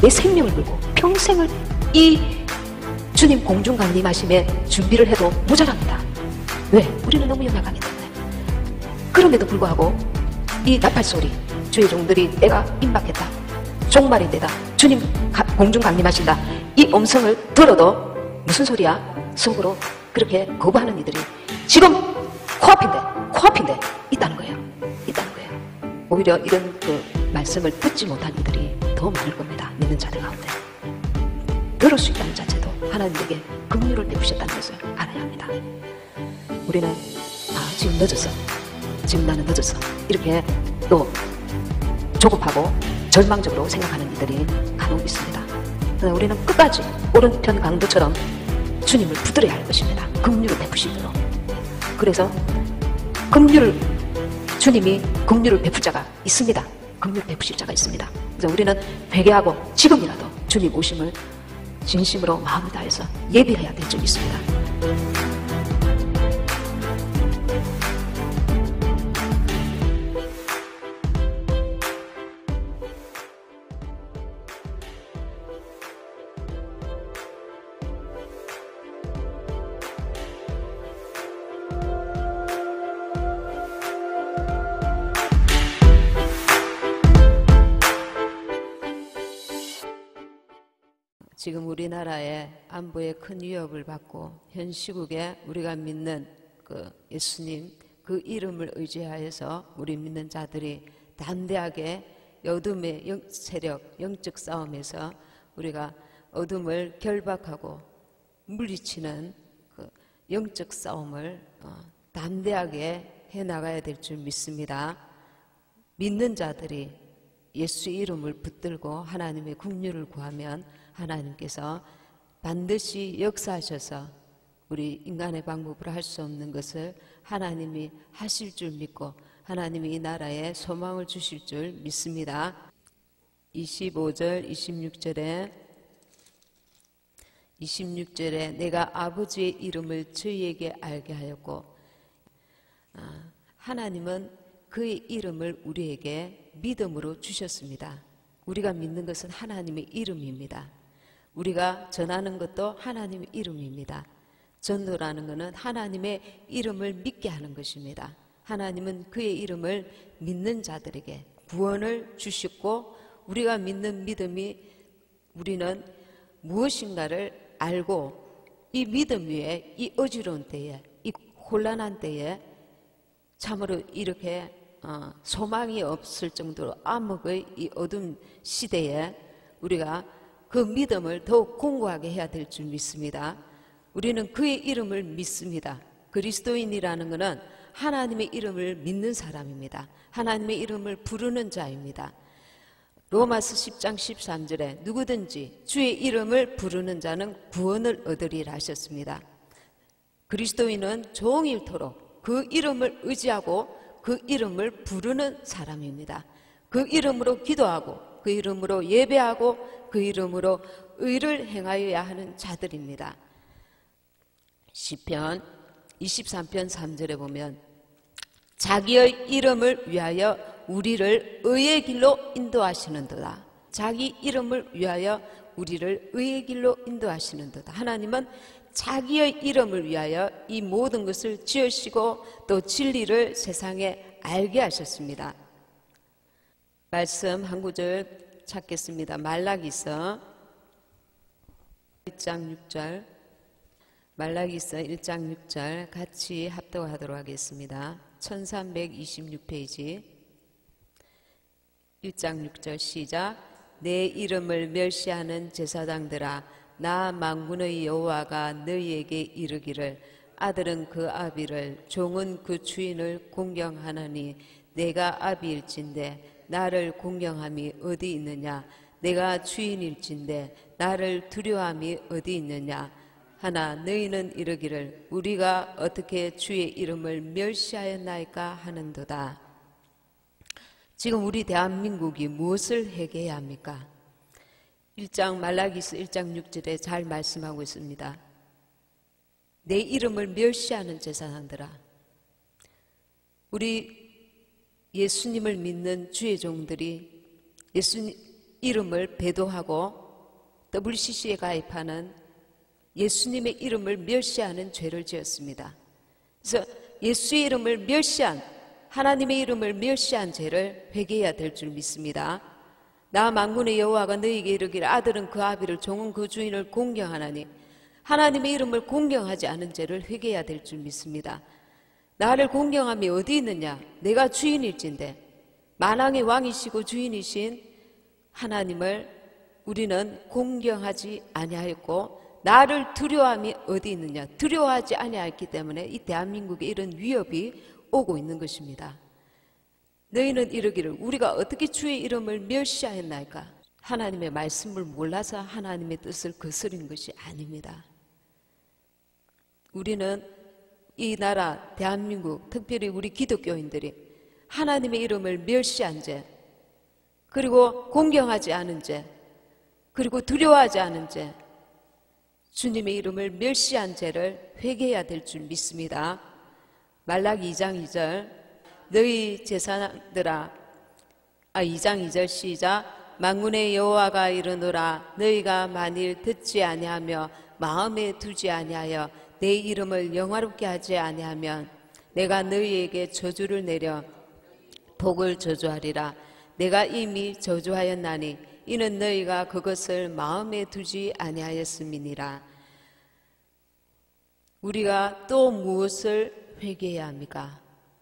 내 생명을 걸고 평생을 이 주님 공중 강림하심에 준비를 해도 모자랍니다. 왜? 우리는 너무 연약하기 때문에. 그럼에도 불구하고 이 나팔소리, 주의 종들이 때가 임박했다, 종말인데다 주님 공중 강림하신다, 이 음성을 들어도 무슨 소리야? 속으로 그렇게 거부하는 이들이 지금 코앞인데 있다는 거예요. 오히려 이런 그 말씀을 듣지 못한 이들이 더 많을 겁니다. 믿는 자들 가운데. 들을 수 있다는 자체도 하나님에게 긍휼을 베푸셨다는 것을 알아야 합니다. 우리는 지금 늦었어, 지금 나는 늦었어, 이렇게 또 조급하고 절망적으로 생각하는 이들이 간혹 있습니다. 우리는 끝까지 오른편 강도처럼 주님을 붙들어야 할 것입니다. 긍휼을 베푸시도록. 그래서 주님이 긍휼을 베풀 자가 있습니다. 긍휼 베푸실 자가 있습니다. 그래서 우리는 회개하고 지금이라도 주님 오심을 진심으로 마음을 다해서 예비해야 될 점이 있습니다. 지금 우리나라의 안보에 큰 위협을 받고 현 시국에 우리가 믿는 그 예수님 그 이름을 의지하여서 우리 믿는 자들이 담대하게 어둠의 세력, 영적 싸움에서 우리가 어둠을 결박하고 물리치는 그 영적 싸움을 담대하게 해나가야 될 줄 믿습니다. 믿는 자들이 예수 이름을 붙들고 하나님의 긍휼을 구하면 하나님께서 반드시 역사하셔서 우리 인간의 방법으로 할 수 없는 것을 하나님이 하실 줄 믿고 하나님이 이 나라에 소망을 주실 줄 믿습니다. 25절 26절에 내가 아버지의 이름을 저희에게 알게 하였고, 하나님은 그의 이름을 우리에게 믿음으로 주셨습니다. 우리가 믿는 것은 하나님의 이름입니다. 우리가 전하는 것도 하나님의 이름입니다. 전도라는 것은 하나님의 이름을 믿게 하는 것입니다. 하나님은 그의 이름을 믿는 자들에게 구원을 주셨고, 우리가 믿는 믿음이 우리는 무엇인가를 알고 이 믿음 위에 이 어지러운 때에 이 혼란한 때에 참으로 이렇게 소망이 없을 정도로 암흑의 이 어둠 시대에 우리가 그 믿음을 더욱 공고하게 해야 될 줄 믿습니다. 우리는 그의 이름을 믿습니다. 그리스도인이라는 것은 하나님의 이름을 믿는 사람입니다. 하나님의 이름을 부르는 자입니다. 로마서 10장 13절에 누구든지 주의 이름을 부르는 자는 구원을 얻으리라 하셨습니다. 그리스도인은 종일토록 그 이름을 의지하고 그 이름을 부르는 사람입니다. 그 이름으로 기도하고 그 이름으로 예배하고 그 이름으로 의를 행하여야 하는 자들입니다. 시편 23편 3절에 보면 자기의 이름을 위하여 우리를 의의 길로 인도하시는도다. 자기 이름을 위하여 우리를 의의 길로 인도하시는도다. 하나님은 자기의 이름을 위하여 이 모든 것을 지으시고 또 진리를 세상에 알게 하셨습니다. 말씀 한 구절 찾겠습니다. 말라기서 1장 6절, 말라기서 1장 6절 같이 합독하도록 하겠습니다. 1326페이지 1장 6절 시작. 내 이름을 멸시하는 제사장들아, 나 만군의 여호와가 너희에게 이르기를 아들은 그 아비를 종은 그 주인을 공경하나니 내가 아비일진데 나를 공경함이 어디 있느냐. 내가 주인일진데 나를 두려워함이 어디 있느냐. 하나 너희는 이르기를 우리가 어떻게 주의 이름을 멸시하였나이까 하는도다. 지금 우리 대한민국이 무엇을 회개해야 합니까? 1장 말라기서 1장 6절에 잘 말씀하고 있습니다. 내 이름을 멸시하는 제사장들아, 우리 예수님을 믿는 주의 종들이 이름을 배도하고 WCC에 가입하는 예수님의 이름을 멸시하는 죄를 지었습니다. 그래서 예수의 이름을 멸시한, 하나님의 이름을 멸시한 죄를 회개해야 될 줄 믿습니다. 나 만군의 여호와가 너희에게 이르기를 아들은 그 아비를 종은 그 주인을 공경하나니 하나님의 이름을 공경하지 않은 죄를 회개해야 될 줄 믿습니다. 나를 공경함이 어디 있느냐? 내가 주인일진데 만왕의 왕이시고 주인이신 하나님을 우리는 공경하지 아니하였고 나를 두려워함이 어디 있느냐? 두려워하지 아니하였기 때문에 이 대한민국에 이런 위협이 오고 있는 것입니다. 너희는 이르기를 우리가 어떻게 주의 이름을 멸시하였나이까? 하나님의 말씀을 몰라서 하나님의 뜻을 거스린 것이 아닙니다. 우리는 이 나라 대한민국, 특별히 우리 기독교인들이 하나님의 이름을 멸시한 죄, 그리고 공경하지 않은 죄, 그리고 두려워하지 않은 죄, 주님의 이름을 멸시한 죄를 회개해야 될 줄 믿습니다. 말라기 2장 2절 너희 제사장들아 2장 2절 시작 만군의 여호와가 이르노라 너희가 만일 듣지 아니하며 마음에 두지 아니하여 내 이름을 영화롭게 하지 아니하면 내가 너희에게 저주를 내려 복을 저주하리라. 내가 이미 저주하였나니 이는 너희가 그것을 마음에 두지 아니하였음이니라. 우리가 또 무엇을 회개해야 합니까?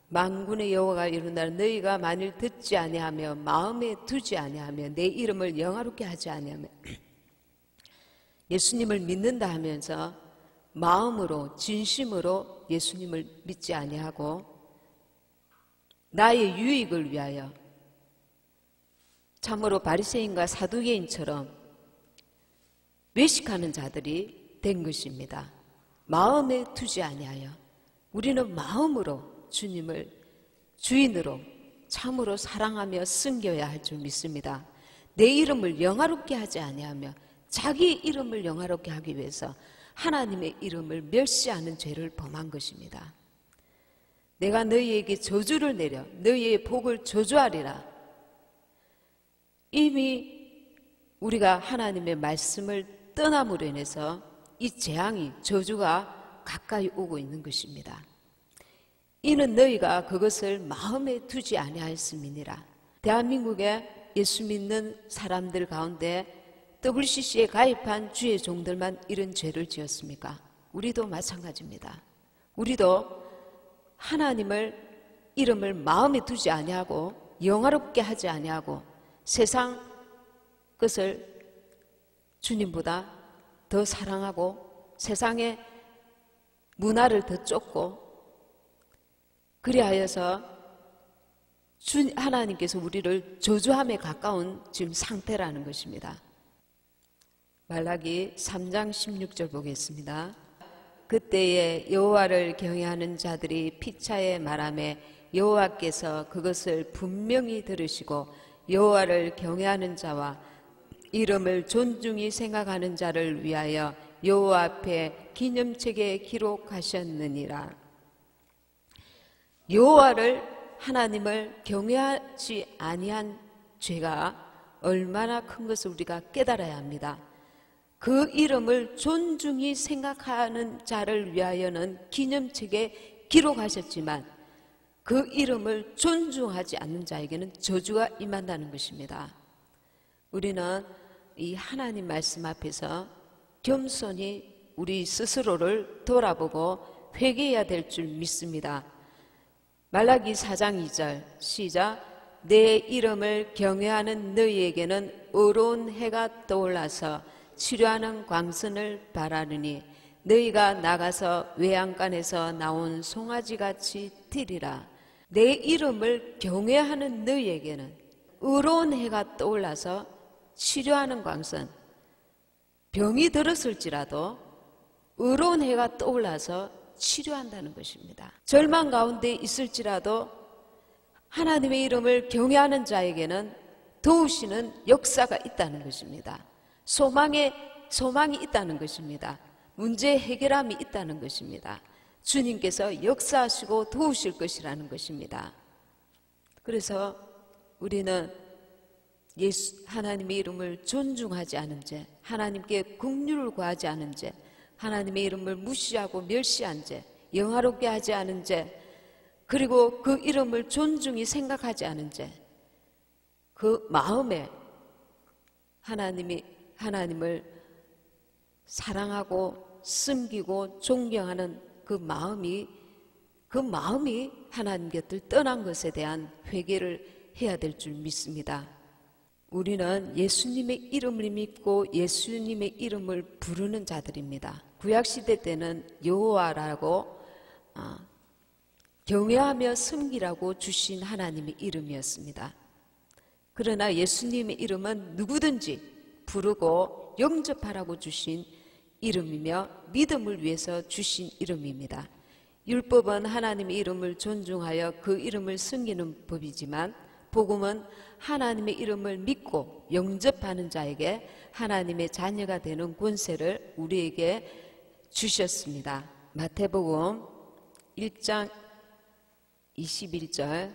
만군의 여호와가 이르노라 너희가 만일 듣지 아니하며 마음에 두지 아니하며 내 이름을 영화롭게 하지 아니하며 예수님을 믿는다 하면서 마음으로 진심으로 예수님을 믿지 아니하고 나의 유익을 위하여 참으로 바리새인과 사두개인처럼 외식하는 자들이 된 것입니다. 마음에 두지 아니하여 우리는 마음으로 주님을 주인으로 참으로 사랑하며 섬겨야 할 줄 믿습니다. 내 이름을 영화롭게 하지 아니하며 자기 이름을 영화롭게 하기 위해서 하나님의 이름을 멸시하는 죄를 범한 것입니다. 내가 너희에게 저주를 내려 너희의 복을 저주하리라. 이미 우리가 하나님의 말씀을 떠남으로 인해서 이 재앙이 저주가 가까이 오고 있는 것입니다. 이는 너희가 그것을 마음에 두지 아니하였음이니라. 대한민국에 예수 믿는 사람들 가운데 WCC에 가입한 주의 종들만 이런 죄를 지었습니까? 우리도 마찬가지입니다. 우리도 하나님을 이름을 마음에 두지 아니하고 영화롭게 하지 아니하고 세상 것을 주님보다 더 사랑하고 세상의 문화를 더 쫓고 그리하여서 하나님께서 우리를 저주함에 가까운 지금 상태라는 것입니다. 말라기 3장 16절 보겠습니다. 그때에 여호와를 경외하는 자들이 피차에 말하매 여호와께서 그것을 분명히 들으시고 여호와를 경외하는 자와 이름을 존중히 생각하는 자를 위하여 여호와 앞에 기념책에 기록하셨느니라. 여호와를 하나님을 경외하지 아니한 죄가 얼마나 큰 것을 우리가 깨달아야 합니다. 그 이름을 존중히 생각하는 자를 위하여는 기념책에 기록하셨지만 그 이름을 존중하지 않는 자에게는 저주가 임한다는 것입니다. 우리는 이 하나님 말씀 앞에서 겸손히 우리 스스로를 돌아보고 회개해야 될 줄 믿습니다. 말라기 4장 2절 시작 내 이름을 경외하는 너희에게는 어두운 해가 떠올라서 치료하는 광선을 바라느니 너희가 나가서 외양간에서 나온 송아지같이 뛰리라. 내 이름을 경외하는 너희에게는 의로운 해가 떠올라서 치료하는 광선, 병이 들었을지라도 의로운 해가 떠올라서 치료한다는 것입니다. 절망 가운데 있을지라도 하나님의 이름을 경외하는 자에게는 도우시는 역사가 있다는 것입니다. 소망이 있다는 것입니다. 문제 해결함이 있다는 것입니다. 주님께서 역사하시고 도우실 것이라는 것입니다. 그래서 우리는 하나님의 이름을 존중하지 않은 죄, 하나님께 긍휼을 구하지 않은 죄, 하나님의 이름을 무시하고 멸시한 죄, 영화롭게 하지 않은 죄, 그리고 그 이름을 존중히 생각하지 않은 죄, 그 마음에 하나님을 사랑하고 섬기고 존경하는 그 마음이 하나님 곁을 떠난 것에 대한 회개를 해야 될 줄 믿습니다. 우리는 예수님의 이름을 믿고 예수님의 이름을 부르는 자들입니다. 구약시대 때는 여호와라고 경외하며 섬기라고 주신 하나님의 이름이었습니다. 그러나 예수님의 이름은 누구든지 부르고 영접하라고 주신 이름이며 믿음을 위해서 주신 이름입니다. 율법은 하나님의 이름을 존중하여 그 이름을 섬기는 법이지만 복음은 하나님의 이름을 믿고 영접하는 자에게 하나님의 자녀가 되는 권세를 우리에게 주셨습니다. 마태복음 1장 21절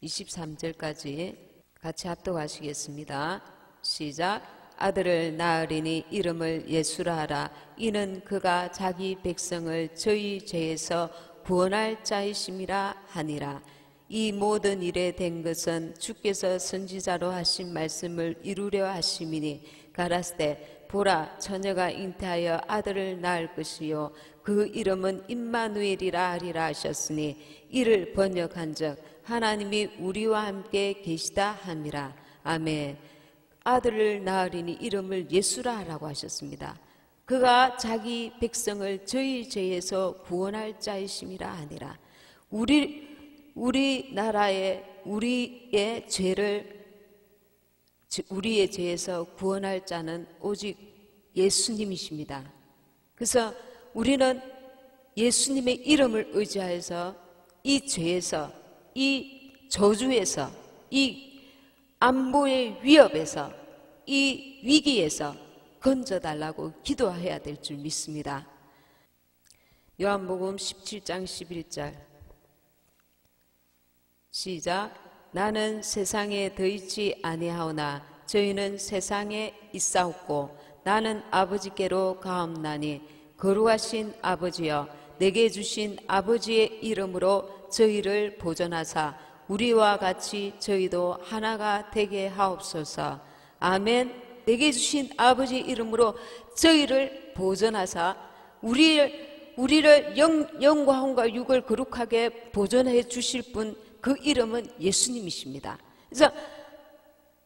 23절까지 같이 합독하시겠습니다. 시작. 아들을 낳으리니 이름을 예수라 하라. 이는 그가 자기 백성을 저희 죄에서 구원할 자이심이라 하니라. 이 모든 일에 된 것은 주께서 선지자로 하신 말씀을 이루려 하심이니 가라사대 보라 처녀가 잉태하여 아들을 낳을 것이요 그 이름은 임마누엘이라 하리라 하셨으니 이를 번역한즉 하나님이 우리와 함께 계시다 함이라. 아멘. 아들을 낳으리니 이름을 예수라 하라고 하셨습니다. 그가 자기 백성을 저희 죄에서 구원할 자이심이라 하니라. 우리나라의 우리의 죄에서 구원할 자는 오직 예수님이십니다. 그래서 우리는 예수님의 이름을 의지하여서 이 죄에서, 이 저주에서, 이 안보의 위협에서, 이 위기에서 건져달라고 기도해야 될 줄 믿습니다. 요한복음 17장 11절 시작. 나는 세상에 더 있지 아니하오나 저희는 세상에 있사옵고 나는 아버지께로 가옵나니 거룩하신 아버지여 내게 주신 아버지의 이름으로 저희를 보존하사 우리와 같이 저희도 하나가 되게 하옵소서. 아멘. 내게 주신 아버지의 이름으로 저희를 보존하사 우리를 영과 혼과 육을 거룩하게 보존해 주실 분, 그 이름은 예수님이십니다. 그래서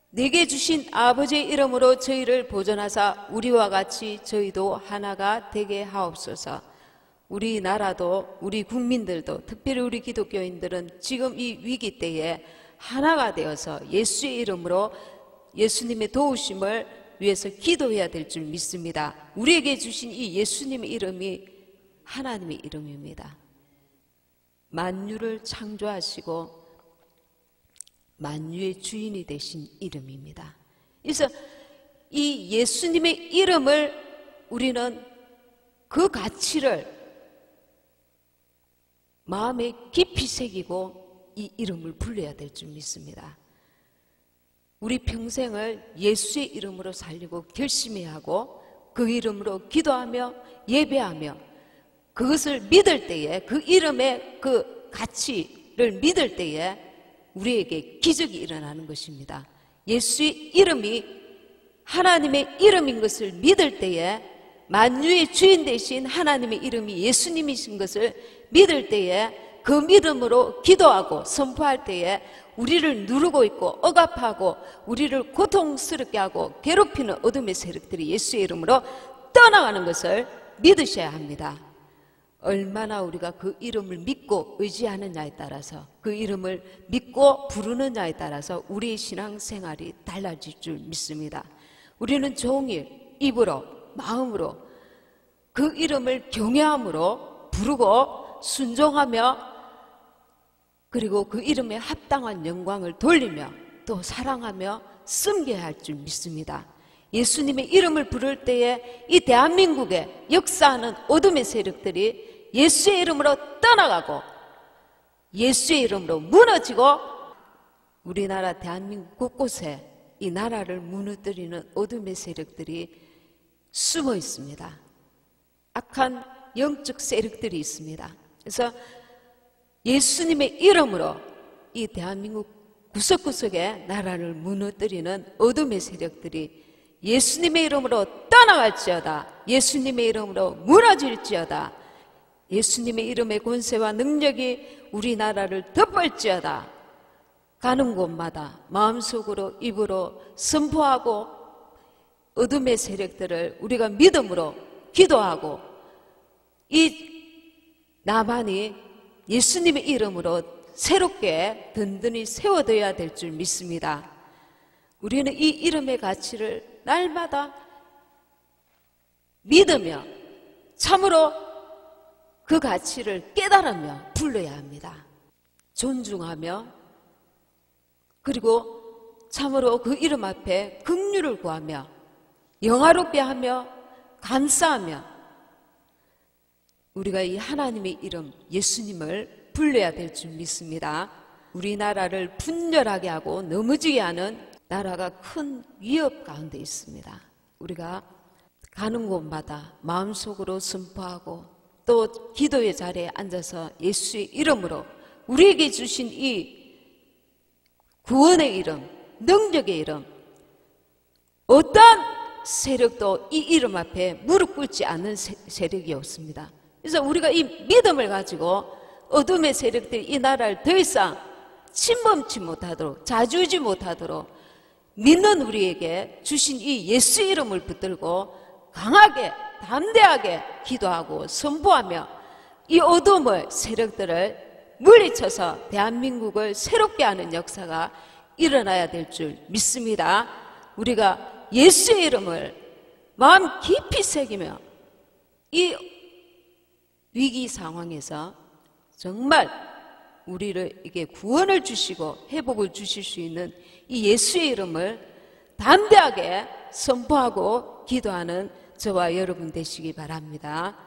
내게 주신 아버지의 이름으로 저희를 보존하사 우리와 같이 저희도 하나가 되게 하옵소서. 우리나라도 우리 국민들도 특별히 우리 기독교인들은 지금 이 위기 때에 하나가 되어서 예수의 이름으로 예수님의 도우심을 위해서 기도해야 될 줄 믿습니다. 우리에게 주신 이 예수님의 이름이 하나님의 이름입니다. 만유를 창조하시고 만유의 주인이 되신 이름입니다. 그래서 이 예수님의 이름을 우리는 그 가치를 마음에 깊이 새기고 이 이름을 불러야 될 줄 믿습니다. 우리 평생을 예수의 이름으로 살려고 결심해야 하고 그 이름으로 기도하며 예배하며 그것을 믿을 때에 그 이름의 그 가치를 믿을 때에 우리에게 기적이 일어나는 것입니다. 예수의 이름이 하나님의 이름인 것을 믿을 때에 만유의 주인 되신 하나님의 이름이 예수님이신 것을 믿을 때에 그 믿음으로 기도하고 선포할 때에 우리를 누르고 있고 억압하고 우리를 고통스럽게 하고 괴롭히는 어둠의 세력들이 예수의 이름으로 떠나가는 것을 믿으셔야 합니다. 얼마나 우리가 그 이름을 믿고 의지하느냐에 따라서 그 이름을 믿고 부르느냐에 따라서 우리의 신앙생활이 달라질 줄 믿습니다. 우리는 종일 입으로 마음으로 그 이름을 경외함으로 부르고 순종하며 그리고 그 이름에 합당한 영광을 돌리며 또 사랑하며 섬겨야 할 줄 믿습니다. 예수님의 이름을 부를 때에 이 대한민국에 역사하는 어둠의 세력들이 예수의 이름으로 떠나가고 예수의 이름으로 무너지고 우리나라 대한민국 곳곳에 이 나라를 무너뜨리는 어둠의 세력들이 숨어 있습니다. 악한 영적 세력들이 있습니다. 그래서 예수님의 이름으로 이 대한민국 구석구석에 나라를 무너뜨리는 어둠의 세력들이 예수님의 이름으로 떠나갈지어다. 예수님의 이름으로 무너질지어다. 예수님의 이름의 권세와 능력이 우리나라를 덮을지어다. 가는 곳마다 마음속으로 입으로 선포하고 어둠의 세력들을 우리가 믿음으로 기도하고 이 나만이 예수님의 이름으로 새롭게 든든히 세워져야 될 줄 믿습니다. 우리는 이 이름의 가치를 날마다 믿으며 참으로 그 가치를 깨달으며 불러야 합니다. 존중하며 그리고 참으로 그 이름 앞에 긍휼을 구하며 영화롭게 하며 감사하며 우리가 이 하나님의 이름 예수님을 불러야 될 줄 믿습니다. 우리나라를 분열하게 하고 넘어지게 하는 나라가 큰 위협 가운데 있습니다. 우리가 가는 곳마다 마음속으로 선포하고 또 기도의 자리에 앉아서 예수의 이름으로 우리에게 주신 이 구원의 이름, 능력의 이름, 어떤 세력도 이 이름 앞에 무릎 꿇지 않는 세력이 없습니다. 그래서 우리가 이 믿음을 가지고 어둠의 세력들이 이 나라를 더 이상 침범치 못하도록 자주지 못하도록 믿는 우리에게 주신 이 예수 이름을 붙들고 강하게 담대하게 기도하고 선포하며 이 어둠의 세력들을 물리쳐서 대한민국을 새롭게 하는 역사가 일어나야 될 줄 믿습니다. 우리가 예수의 이름을 마음 깊이 새기며 이 위기 상황에서 정말 우리를 이게 구원을 주시고 회복을 주실 수 있는 이 예수의 이름을 담대하게 선포하고 기도하는 저와 여러분 되시기 바랍니다.